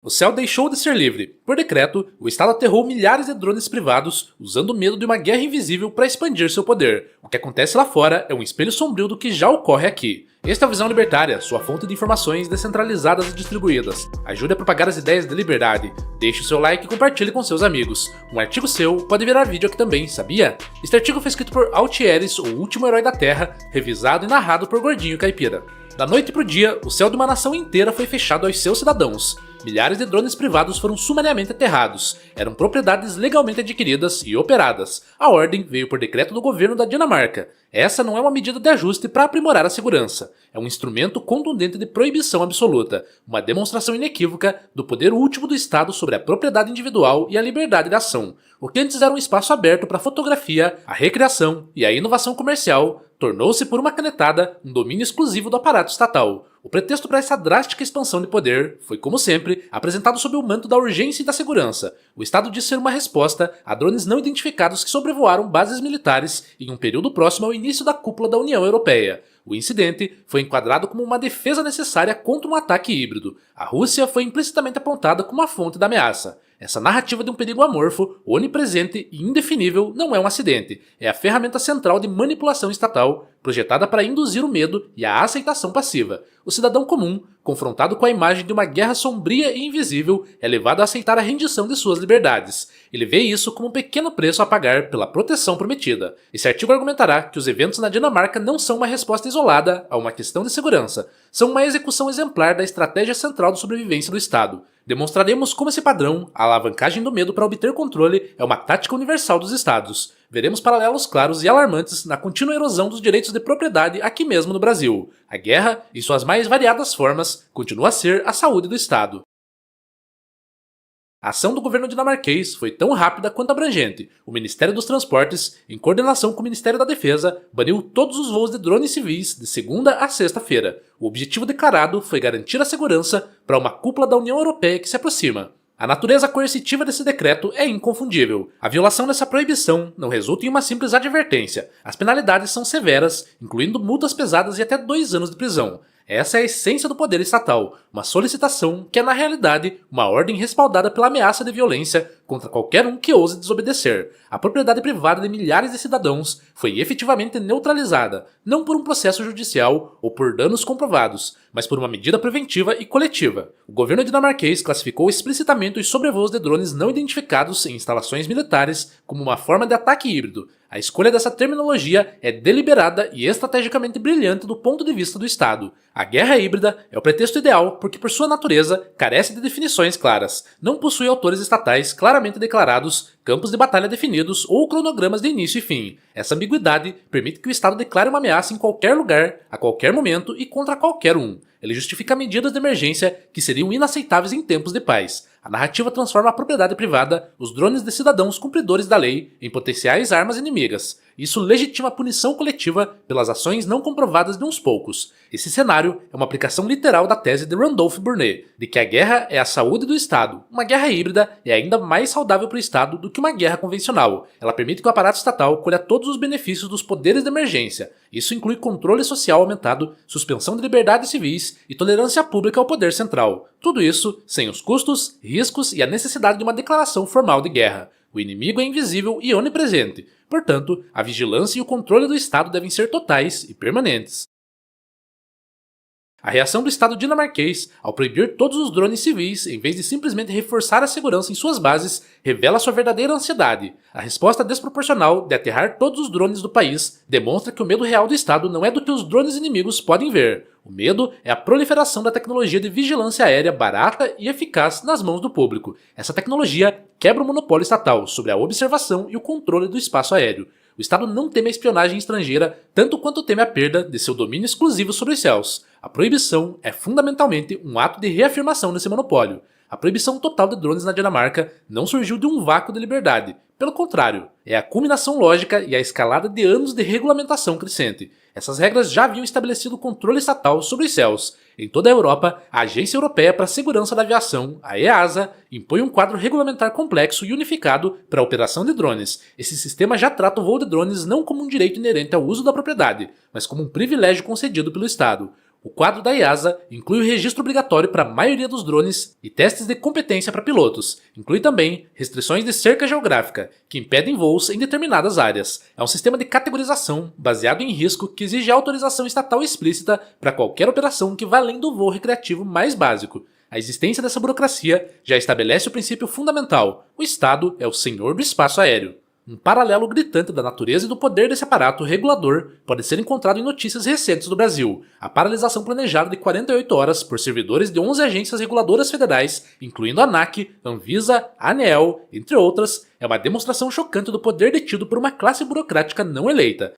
O céu deixou de ser livre. Por decreto, o Estado aterrou milhares de drones privados, usando o medo de uma guerra invisível para expandir seu poder. O que acontece lá fora é um espelho sombrio do que já ocorre aqui. Esta é a Visão Libertária, sua fonte de informações descentralizadas e distribuídas. Ajude a propagar as ideias de liberdade. Deixe o seu like e compartilhe com seus amigos. Um artigo seu pode virar vídeo aqui também, sabia? Este artigo foi escrito por Altieres, o último herói da Terra, revisado e narrado por Gordinho Caipira. Da noite pro dia, o céu de uma nação inteira foi fechado aos seus cidadãos. Milhares de drones privados foram sumariamente aterrados. Eram propriedades legalmente adquiridas e operadas. A ordem veio por decreto do governo da Dinamarca. Essa não é uma medida de ajuste para aprimorar a segurança. É um instrumento contundente de proibição absoluta. Uma demonstração inequívoca do poder último do Estado sobre a propriedade individual e a liberdade de ação. O que antes era um espaço aberto para a fotografia, a recreação e a inovação comercial, tornou-se por uma canetada um domínio exclusivo do aparato estatal. O pretexto para essa drástica expansão de poder foi, como sempre, apresentado sob o manto da urgência e da segurança. O Estado diz ser uma resposta a drones não identificados que sobrevoaram bases militares em um período próximo ao início da cúpula da União Europeia. O incidente foi enquadrado como uma defesa necessária contra um ataque híbrido. A Rússia foi implicitamente apontada como a fonte da ameaça. Essa narrativa de um perigo amorfo, onipresente e indefinível não é um acidente. É a ferramenta central de manipulação estatal, projetada para induzir o medo e a aceitação passiva. O cidadão comum, confrontado com a imagem de uma guerra sombria e invisível, é levado a aceitar a rendição de suas liberdades. Ele vê isso como um pequeno preço a pagar pela proteção prometida. Esse artigo argumentará que os eventos na Dinamarca não são uma resposta isolada a uma questão de segurança. São uma execução exemplar da estratégia central de sobrevivência do Estado. Demonstraremos como esse padrão, a alavancagem do medo para obter controle, é uma tática universal dos Estados. Veremos paralelos claros e alarmantes na contínua erosão dos direitos de propriedade aqui mesmo no Brasil. A guerra, em suas mais variadas formas, continua a ser a saúde do Estado. A ação do governo dinamarquês foi tão rápida quanto abrangente. O Ministério dos Transportes, em coordenação com o Ministério da Defesa, baniu todos os voos de drones civis de segunda a sexta-feira. O objetivo declarado foi garantir a segurança para uma cúpula da União Europeia que se aproxima. A natureza coercitiva desse decreto é inconfundível. A violação dessa proibição não resulta em uma simples advertência. As penalidades são severas, incluindo multas pesadas e até 2 anos de prisão. Essa é a essência do poder estatal, uma solicitação que é na realidade uma ordem respaldada pela ameaça de violência contra qualquer um que ouse desobedecer. A propriedade privada de milhares de cidadãos foi efetivamente neutralizada, não por um processo judicial ou por danos comprovados, mas por uma medida preventiva e coletiva. O governo dinamarquês classificou explicitamente os sobrevoos de drones não identificados em instalações militares como uma forma de ataque híbrido. A escolha dessa terminologia é deliberada e estrategicamente brilhante do ponto de vista do Estado. A guerra híbrida é o pretexto ideal porque, por sua natureza, carece de definições claras, não possui autores estatais claramente declarados, campos de batalha definidos ou cronogramas de início e fim. Essa ambiguidade permite que o Estado declare uma ameaça em qualquer lugar, a qualquer momento e contra qualquer um. Ele justifica medidas de emergência que seriam inaceitáveis em tempos de paz. A narrativa transforma a propriedade privada, os drones de cidadãos cumpridores da lei, em potenciais armas inimigas. Isso legitima a punição coletiva pelas ações não comprovadas de uns poucos. Esse cenário é uma aplicação literal da tese de Randolph Burnet, de que a guerra é a saúde do Estado. Uma guerra híbrida é ainda mais saudável para o Estado do que uma guerra convencional. Ela permite que o aparato estatal colha todos os benefícios dos poderes de emergência. Isso inclui controle social aumentado, suspensão de liberdades civis e tolerância pública ao poder central. Tudo isso sem os custos, riscos e a necessidade de uma declaração formal de guerra. O inimigo é invisível e onipresente. Portanto, a vigilância e o controle do Estado devem ser totais e permanentes. A reação do Estado dinamarquês, ao proibir todos os drones civis, em vez de simplesmente reforçar a segurança em suas bases, revela sua verdadeira ansiedade. A resposta desproporcional de aterrar todos os drones do país demonstra que o medo real do Estado não é do que os drones inimigos podem ver. O medo é a proliferação da tecnologia de vigilância aérea barata e eficaz nas mãos do público. Essa tecnologia quebra o monopólio estatal sobre a observação e o controle do espaço aéreo. O Estado não teme a espionagem estrangeira tanto quanto teme a perda de seu domínio exclusivo sobre os céus. A proibição é fundamentalmente um ato de reafirmação desse monopólio. A proibição total de drones na Dinamarca não surgiu de um vácuo de liberdade. Pelo contrário, é a culminação lógica e a escalada de anos de regulamentação crescente. Essas regras já haviam estabelecido o controle estatal sobre os céus. Em toda a Europa, a Agência Europeia para a Segurança da Aviação, a EASA, impõe um quadro regulamentar complexo e unificado para a operação de drones. Esse sistema já trata o voo de drones não como um direito inerente ao uso da propriedade, mas como um privilégio concedido pelo Estado. O quadro da IASA inclui o registro obrigatório para a maioria dos drones e testes de competência para pilotos. Inclui também restrições de cerca geográfica, que impedem voos em determinadas áreas. É um sistema de categorização baseado em risco que exige autorização estatal explícita para qualquer operação que vá além do voo recreativo mais básico. A existência dessa burocracia já estabelece o princípio fundamental: o Estado é o senhor do espaço aéreo. Um paralelo gritante da natureza e do poder desse aparato regulador pode ser encontrado em notícias recentes do Brasil. A paralisação planejada de 48 horas por servidores de 11 agências reguladoras federais, incluindo a ANAC, Anvisa, a ANEEL, entre outras, é uma demonstração chocante do poder detido por uma classe burocrática não eleita.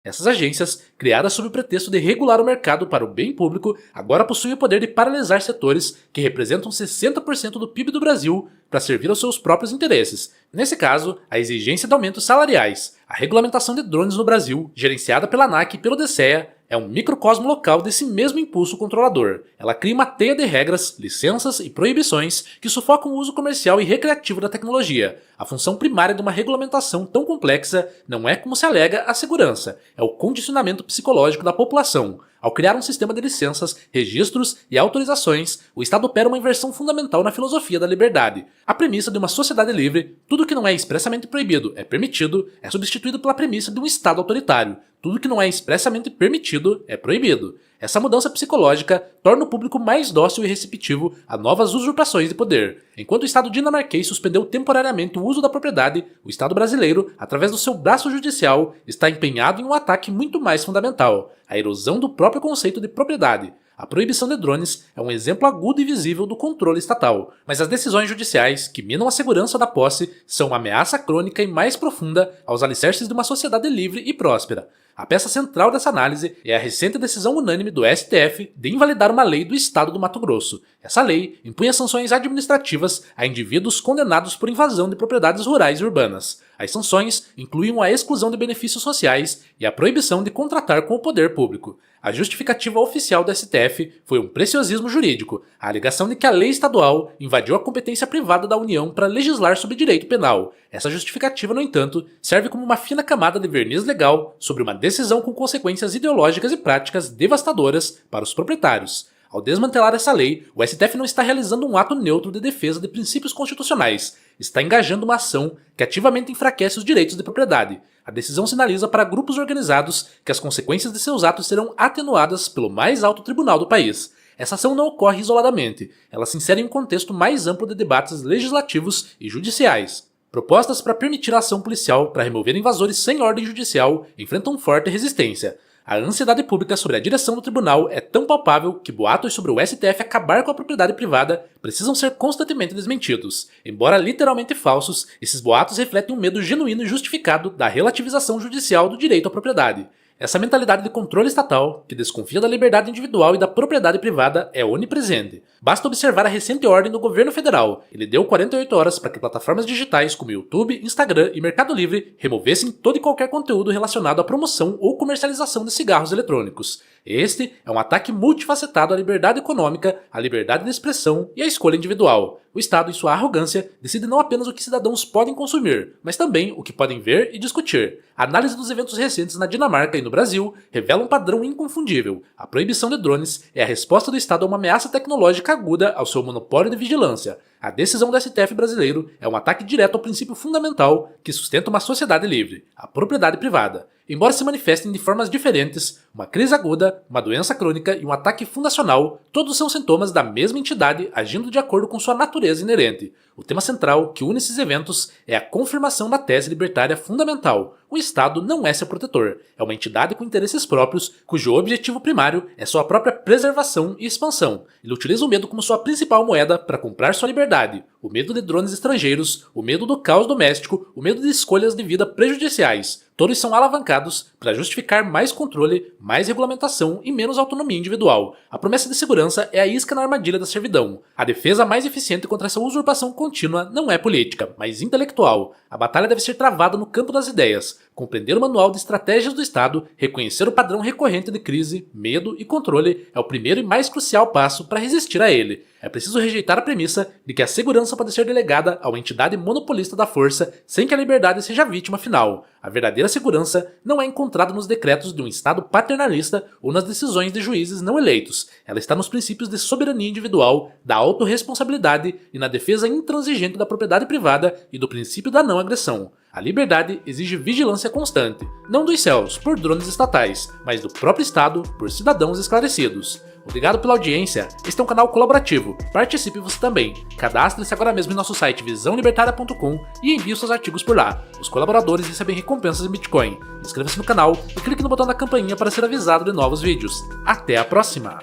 Essas agências, criadas sob o pretexto de regular o mercado para o bem público, agora possuem o poder de paralisar setores que representam 60% do PIB do Brasil para servir aos seus próprios interesses. Nesse caso, a exigência de aumentos salariais. A regulamentação de drones no Brasil, gerenciada pela ANAC e pelo DCEA, é um microcosmo local desse mesmo impulso controlador. Ela cria uma teia de regras, licenças e proibições que sufocam o uso comercial e recreativo da tecnologia. A função primária de uma regulamentação tão complexa não é, como se alega, a segurança, é o condicionamento psicológico da população. Ao criar um sistema de licenças, registros e autorizações, o Estado opera uma inversão fundamental na filosofia da liberdade. A premissa de uma sociedade livre, tudo que não é expressamente proibido é permitido, é substituído pela premissa de um Estado autoritário. Tudo que não é expressamente permitido é proibido. Essa mudança psicológica torna o público mais dócil e receptivo a novas usurpações de poder. Enquanto o Estado dinamarquês suspendeu temporariamente o uso da propriedade, o Estado brasileiro, através do seu braço judicial, está empenhado em um ataque muito mais fundamental: a erosão do próprio conceito de propriedade. A proibição de drones é um exemplo agudo e visível do controle estatal, mas as decisões judiciais, que minam a segurança da posse, são uma ameaça crônica e mais profunda aos alicerces de uma sociedade livre e próspera. A peça central dessa análise é a recente decisão unânime do STF de invalidar uma lei do Estado do Mato Grosso. Essa lei impunha sanções administrativas a indivíduos condenados por invasão de propriedades rurais e urbanas. As sanções incluíam a exclusão de benefícios sociais e a proibição de contratar com o poder público. A justificativa oficial do STF foi um preciosismo jurídico, a alegação de que a lei estadual invadiu a competência privada da União para legislar sobre direito penal. Essa justificativa, no entanto, serve como uma fina camada de verniz legal sobre uma decisão com consequências ideológicas e práticas devastadoras para os proprietários. Ao desmantelar essa lei, o STF não está realizando um ato neutro de defesa de princípios constitucionais, está engajando uma ação que ativamente enfraquece os direitos de propriedade. A decisão sinaliza para grupos organizados que as consequências de seus atos serão atenuadas pelo mais alto tribunal do país. Essa ação não ocorre isoladamente, ela se insere em um contexto mais amplo de debates legislativos e judiciais. Propostas para permitir a ação policial para remover invasores sem ordem judicial enfrentam forte resistência. A ansiedade pública sobre a direção do tribunal é tão palpável que boatos sobre o STF acabar com a propriedade privada precisam ser constantemente desmentidos. Embora literalmente falsos, esses boatos refletem um medo genuíno e justificado da relativização judicial do direito à propriedade. Essa mentalidade de controle estatal, que desconfia da liberdade individual e da propriedade privada, é onipresente. Basta observar a recente ordem do governo federal. Ele deu 48 horas para que plataformas digitais como YouTube, Instagram e Mercado Livre removessem todo e qualquer conteúdo relacionado à promoção ou comercialização de cigarros eletrônicos. Este é um ataque multifacetado à liberdade econômica, à liberdade de expressão e à escolha individual. O Estado, em sua arrogância, decide não apenas o que cidadãos podem consumir, mas também o que podem ver e discutir. A análise dos eventos recentes na Dinamarca e no Brasil revela um padrão inconfundível. A proibição de drones é a resposta do Estado a uma ameaça tecnológica aguda ao seu monopólio de vigilância. A decisão do STF brasileiro é um ataque direto ao princípio fundamental que sustenta uma sociedade livre, a propriedade privada. Embora se manifestem de formas diferentes, uma crise aguda, uma doença crônica e um ataque fundacional, todos são sintomas da mesma entidade agindo de acordo com sua natureza inerente. O tema central que une esses eventos é a confirmação da tese libertária fundamental. O Estado não é seu protetor, é uma entidade com interesses próprios, cujo objetivo primário é sua própria preservação e expansão. Ele utiliza o medo como sua principal moeda para comprar sua liberdade. O medo de drones estrangeiros, o medo do caos doméstico, o medo de escolhas de vida prejudiciais. Todos são alavancados para justificar mais controle, mais regulamentação e menos autonomia individual. A promessa de segurança é a isca na armadilha da servidão. A defesa mais eficiente contra essa usurpação contínua não é política, mas intelectual. A batalha deve ser travada no campo das ideias. Compreender o manual de estratégias do Estado, reconhecer o padrão recorrente de crise, medo e controle é o primeiro e mais crucial passo para resistir a ele. É preciso rejeitar a premissa de que a segurança pode ser delegada a uma entidade monopolista da força sem que a liberdade seja a vítima final. A verdadeira segurança não é encontrada nos decretos de um Estado paternalista ou nas decisões de juízes não eleitos. Ela está nos princípios de soberania individual, da autorresponsabilidade e na defesa intransigente da propriedade privada e do princípio da não agressão. A liberdade exige vigilância constante, não dos céus, por drones estatais, mas do próprio Estado, por cidadãos esclarecidos. Obrigado pela audiência, este é um canal colaborativo, participe você também. Cadastre-se agora mesmo em nosso site visãolibertaria.com e envie os seus artigos por lá. Os colaboradores recebem recompensas em Bitcoin. Inscreva-se no canal e clique no botão da campainha para ser avisado de novos vídeos. Até a próxima!